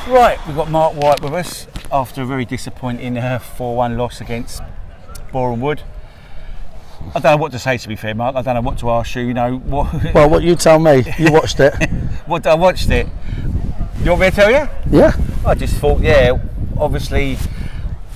Right, we've got Mark White with us after a very disappointing 4-1 loss against Boreham Wood. I don't know what to say, to be fair, Mark. I don't know what to ask you. You know what? Well, what you tell me. You watched it. What I watched it. You want me to tell you? Yeah. I just thought, yeah. Obviously,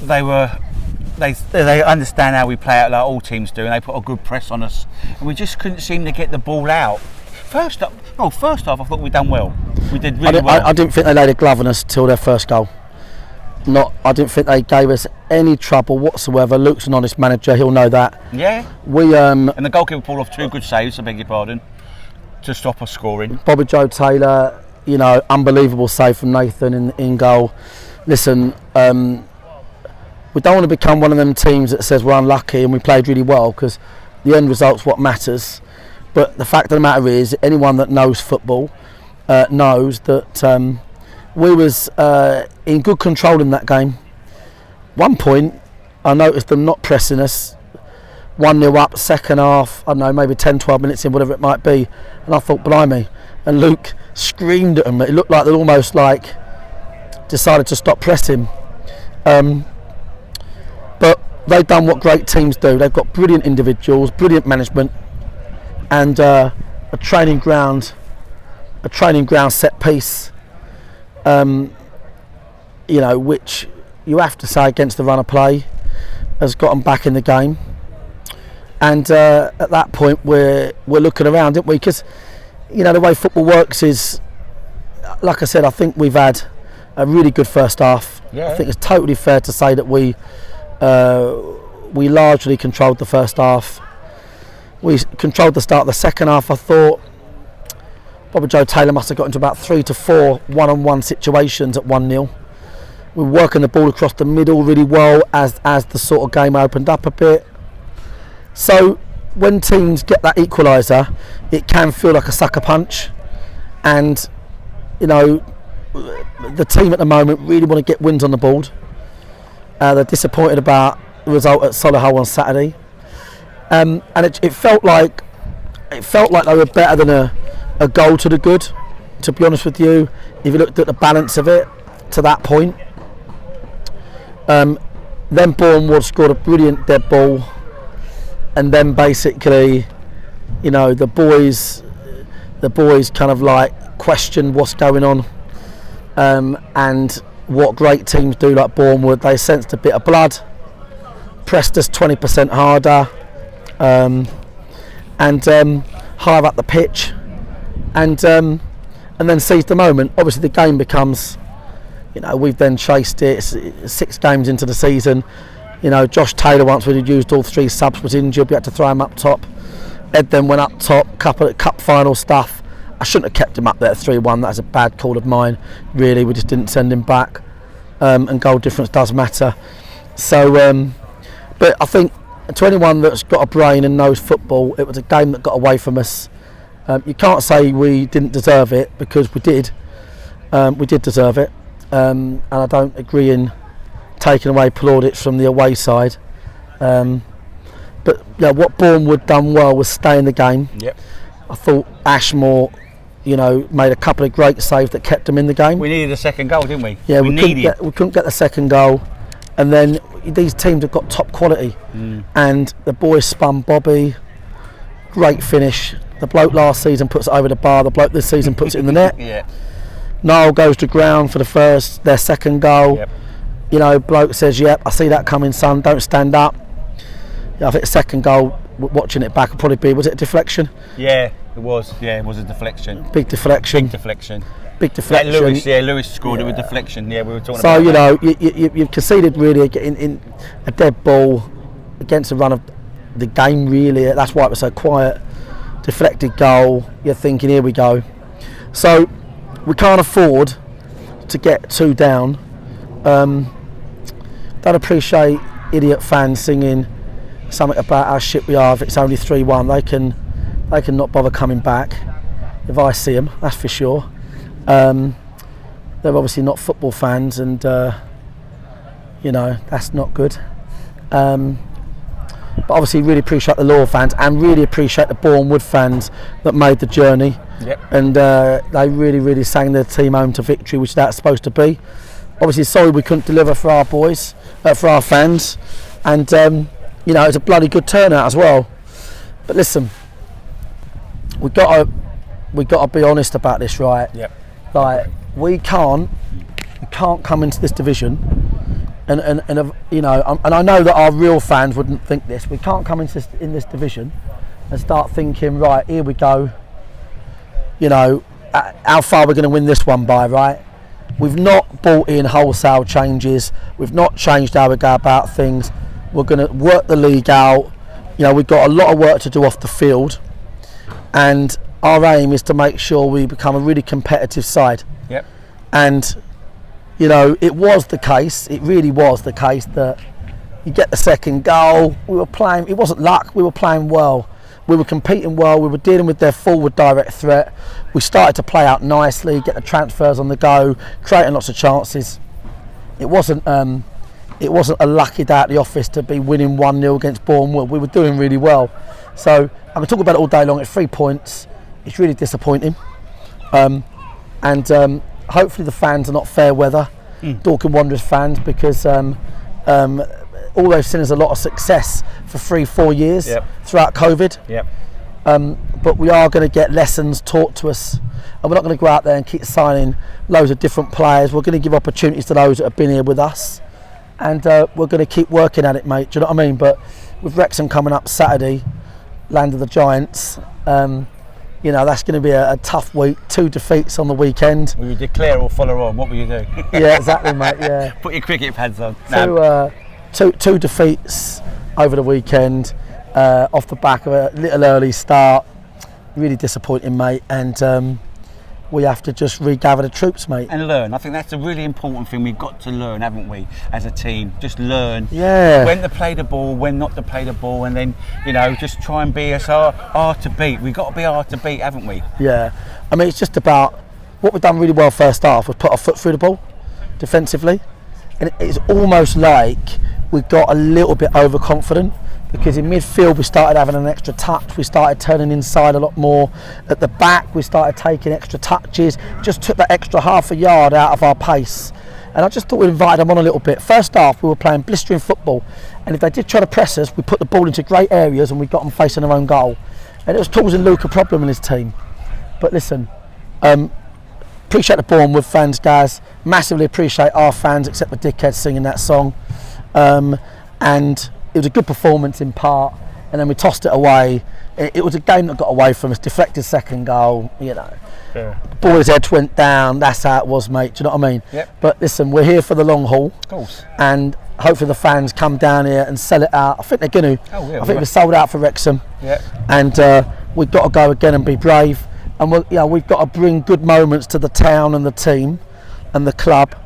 they understand how we play out like all teams do, and they put a good press on us, and we just couldn't seem to get the ball out. First half, I thought we'd done well. We did really well. I didn't think they laid a glove on us till their first goal. I didn't think they gave us any trouble whatsoever. Luke's an honest manager; he'll know that. Yeah. And the goalkeeper pulled off 2 good saves. I beg your pardon, to stop us scoring. Bobby Joe Taylor, unbelievable save from Nathan in goal. Listen, we don't want to become one of them teams that says we're unlucky and we played really well, because the end result's what matters. But the fact of the matter is, anyone that knows football knows that we was in good control in that game. One point, I noticed them not pressing us. 1-0 up, second half, I don't know, maybe 10, 12 minutes in, whatever it might be. And I thought, blimey. And Luke screamed at them. It looked like they almost decided to stop pressing. But they've done what great teams do. They've got brilliant individuals, brilliant management, and a training ground set piece, which you have to say against the run of play has got them back in the game. And at that point we're looking around, didn't we? Because the way football works is, like I said, I think we've had a really good first half. Yeah. I think it's totally fair to say that we largely controlled the first half. We controlled the start of the second half. I thought Bobby Joe Taylor must have got into about 3 to 4 one-on-one situations at 1-0. We were working the ball across the middle really well as the sort of game opened up a bit. So when teams get that equaliser, it can feel like a sucker punch, and the team at the moment really want to get wins on the board. They're disappointed about the result at Solihull on Saturday, and it felt like they were better than a goal to the good. To be honest with you, if you looked at the balance of it to that point, then Boreham Wood scored a brilliant dead ball, and then basically, the boys kind of questioned what's going on, and what great teams do, like Boreham Wood, they sensed a bit of blood, pressed us 20% harder, and higher up the pitch, and then seized the moment. Obviously the game becomes, we've then chased it. It's 6 games into the season. Josh Taylor, once we'd used all 3 subs, was injured. We had to throw him up top. Ed then went up top, couple of cup final stuff. I shouldn't have kept him up there at 3-1. That was a bad call of mine, really. We just didn't send him back, and goal difference does matter. So, but I think to anyone that's got a brain and knows football, it was a game that got away from us. You can't say we didn't deserve it, because we did. We did deserve it, and I don't agree in taking away plaudits from the away side. But what Boreham Wood done well was stay in the game. Yep. I thought Ashmore, made a couple of great saves that kept them in the game. We needed a second goal, didn't we? Yeah, we couldn't get the second goal, and then these teams have got top quality, and the boys spun Bobby. Great finish. The bloke last season puts it over the bar. The bloke this season puts it in the net. Yeah. Niall goes to ground for their second goal. Yep. Bloke says, "Yep, I see that coming, son. Don't stand up." I think the second goal, watching it back, would probably be, was it a deflection? Yeah, it was. Yeah, it was a deflection. Big deflection. Big deflection. Lewis scored it with deflection. Yeah, we were talking about that. So, you've conceded really in a dead ball against the run of the game, really. That's why it was so quiet. Deflected goal, you're thinking, here we go. So, we can't afford to get 2 down. Don't appreciate idiot fans singing something about how shit we are if it's only 3-1. They can not bother coming back if I see them, that's for sure. They're obviously not football fans, and that's not good. But obviously really appreciate the Law fans, and really appreciate the Boreham Wood fans that made the journey. Yep. And they really sang their team home to victory, which that's supposed to be. Obviously, sorry we couldn't deliver for our boys, for our fans, and you know, it's a bloody good turnout as well. But listen, we got to be honest about this, right? Yep. Like we can't come into this division, and you know, and I know that our real fans wouldn't think this. We can't come into in this division and start thinking, right, here we go. You know, how far we're going to win this one by, right? We've not brought in wholesale changes. We've not changed how we go about things. We're going to work the league out. You know, we've got a lot of work to do off the field, and our aim is to make sure we become a really competitive side. Yep. And you know, it was the case. It really was the case that you get the second goal. We were playing. It wasn't luck. We were playing well. We were competing well. We were dealing with their forward direct threat. We started to play out nicely, get the transfers on the go, creating lots of chances. It wasn't a lucky day at the office to be winning 1-0 against Boreham. We were doing really well. So I can talk about it all day long. It's 3 points. It's really disappointing. And hopefully the fans are not fair weather, Dorking Wanderers fans, because all they've seen is a lot of success for 3-4 years throughout COVID. Yep. But we are going to get lessons taught to us, and we're not going to go out there and keep signing loads of different players. We're going to give opportunities to those that have been here with us, and we're going to keep working at it, mate. Do you know what I mean? But with Wrexham coming up Saturday, land of the Giants, you know, that's going to be a tough week. 2 defeats on the weekend. Will you declare or follow on? What will you do? Yeah, exactly, mate. Yeah. Put your cricket pads on. Two defeats over the weekend, off the back of a little early start. Really disappointing, mate. And we have to just regather the troops, mate. And learn. I think that's a really important thing. We've got to learn, haven't we, as a team? Just learn. Yeah. When to play the ball, when not to play the ball, and then, you know, just try and be as hard to beat. We've got to be hard to beat, haven't we? Yeah. I mean, it's just about what we've done really well first half was put our foot through the ball defensively. And it's almost like we got a little bit overconfident, because in midfield we started having an extra touch, we started turning inside a lot more. At the back we started taking extra touches, just took that extra half a yard out of our pace. And I just thought we invited them on a little bit. First half we were playing blistering football, and if they did try to press us, we put the ball into great areas and we got them facing their own goal. And it was causing Luke a problem in his team. But listen, appreciate the Boreham fans, guys. Massively appreciate our fans, except for dickheads singing that song. And it was a good performance in part, and then we tossed it away. It was a game that got away from us. Deflected second goal, you know. Yeah. Boys' heads went down. That's how it was, mate. Do you know what I mean? Yep. But listen, we're here for the long haul. Of course. And hopefully the fans come down here and sell it out. I think they're going to. Oh, yeah, I think we're sold out for Wrexham. Yeah. And we've got to go again and be brave. And we've got to bring good moments to the town and the team and the club.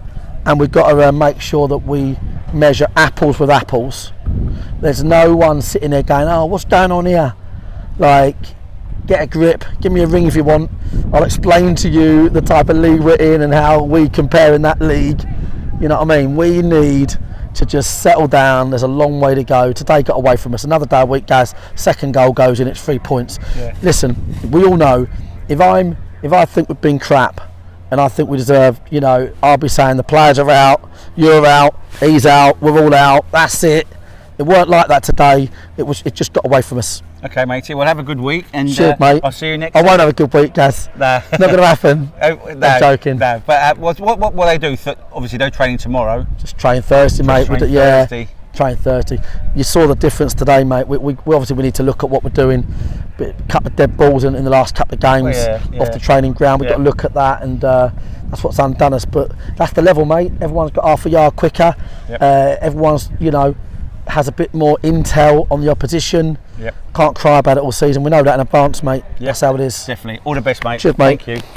And we've got to make sure that we measure apples with apples. There's no one sitting there going, oh, what's going on here? Like, get a grip, give me a ring if you want. I'll explain to you the type of league we're in and how we compare in that league. You know what I mean? We need to just settle down. There's a long way to go. Today got away from us. Another day a week, guys. Second goal goes in, it's 3 points. Yeah. Listen, we all know, if I think we've been crap, and I think we deserve, you know, I'll be saying the players are out, you're out, he's out, we're all out, that's it. It weren't like that today. It just got away from us. Okay, matey. Well, have a good week, and cheers, mate. I'll see you next. I won't have a good week, guys. Nah. Not going to happen. No, I'm joking. No. But what will they do? Obviously, they're training tomorrow. Just train Thursday, mate. Thursday. Train Thursday. You saw the difference today, mate. We obviously we need to look at what we're doing. A couple of dead balls in the last couple of games off the training ground. We've got to look at that, and that's what's undone us. But that's the level, mate. Everyone's got half a yard quicker. Yep. Everyone's, you know, has a bit more intel on the opposition. Yep. Can't cry about it all season. We know that in advance, mate. Yep. That's how it is. Definitely. All the best, mate. Cheers, mate. Thank you.